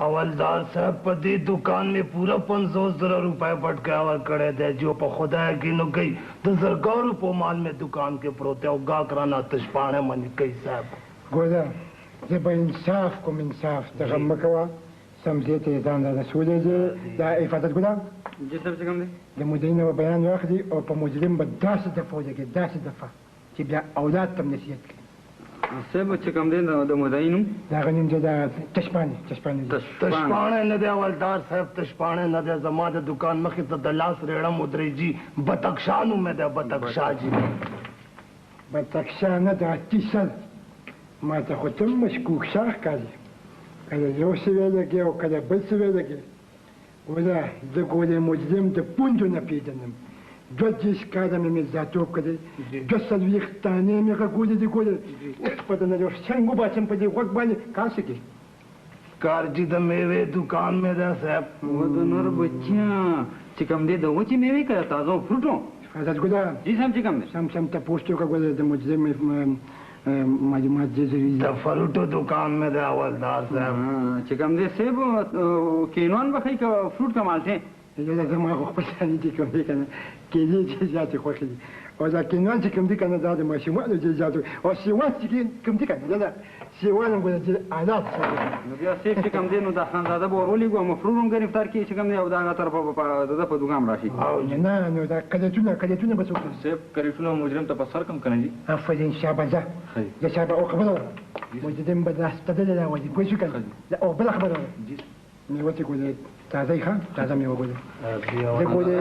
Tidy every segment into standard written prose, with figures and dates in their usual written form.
हवलदार साहब पर दी दुकान में पूरा 500 रुपए पटका ورکړی دی جو په خدای کې نو کوي د زرګارو په مال में दुकान के پروت او گا کرانا تشپانه منی کوي صاحب ګوره زه به انصاف کوم انصاف ته غم مکوه سمزې ته ځان را رسولی دی دا حفاظت ګلاب جی صاحب څه کوم دی د مدعي نه به بیان واخلي او په مجرم به داسې دفع ولګي داسې دفع چې بیا اولاد ته هم نصیحت کړي صاحب چې کوم دی د مدعي نوم د هغه نوم دی د تشپانې تشپانه نه دی हवलदार साहब تشپانه نه دی زما د دکان مخې ته د لاس ریړه مدريجي بتکشانو مې د بتکشا جی بتکشا نه د اتصال ما ته خو ته مشکوک شاخ کړي کله یو سوی لګي او کله بل سوی لګي ولا د ګولې مجرم د پوندو نه پیژنم دوه دیش کاله مې زیاتوب کړی دوه څلوېښت دانې مې غږولې دي ګولې اوس په دنه یو څنګه وباسم په دې غوږ باندې کار څه کوي کار جی د میوې دکان میں ده صاحب و د نور بچیا چې کوم دی د وچې میوې که تازه فروټو حضرت ګلاب جی صاحب چې کوم دی سم تپوس ته وکړه ګولې د مجرم معلومات دې ضروري د فروټو دکان میں ده हवलदार साहब چې کوم دی صاحب کینوان بخی که فروټ که مالټې دا زما خو خپل ځان دي کوم دی که نه کیلې چې زیاتې خوښې دي او دا کینوان چې کوم دی که نه دا د ماشومانو چې زیاتې او سیوان چې کوم دی که نه دا سیوان هم ګوره چې آلات نو بیا صاحب چې کوم دی نو دا خانزاده به ور ولېږو او مفرور هم ګرفتار کړي چې کوم دی او د هغه طرفه به د ده په دوکان راشي نه نو دا کلیتونه به څوک صاحب کریټونه مجرم ته په سر کم که نه دي آفرین شابه زه شابه او خبره وره مجرم به داس تدلی راولي پوه شو که نه او بله خبره وره میوه چې ګولې تازه یې ښه تازه میوه ګولې د ګولې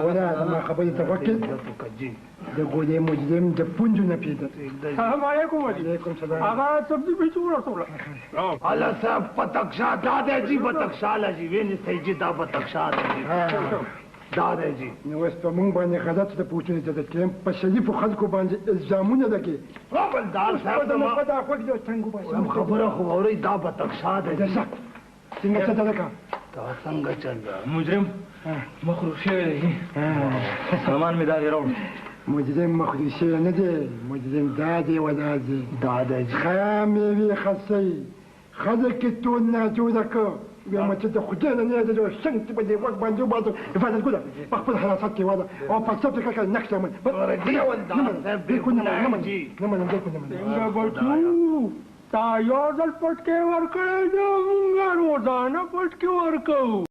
وره زما خبرې ته غوږ کړې د ګولې مجرم د پونجو نه پیژنم سلام علیکم وعلیکم سلام هغه سبزي بیچو ورسوله الله صاحب بتکشا دا دی جی بتکشا لجی ویني صحیح جی دا بتکشا دی دا دی جی نو اوس په موږ باندې غلط ته پوښتنې ته د کلیم په شریفو خلکو باندې الزامونه لګي हवलदार साहब زما په دا خوږ دی څنګه سم خبره خو اوري دا بتکشا دی ده څنګه څه ده دا څنګه چل رہا مجرم مخروف شوی دی سامان مې دا دی راوړ مجرم مخروف شوی نه دی مجرم دا دی ولا دی دا دی جی خامې وي خصۍ خلک یې ټول ناجوړه کړ بیا مې چې د خدای نه نه دی څنګه په دې وخت باندې وباسم حفاظت ګوله په خپل حراسات کې واده او په څه فکر کې نقش عمل څنګه بچو تا یو ځل پټکې ورکړی دی مونږ روزانه پټکې ورکوو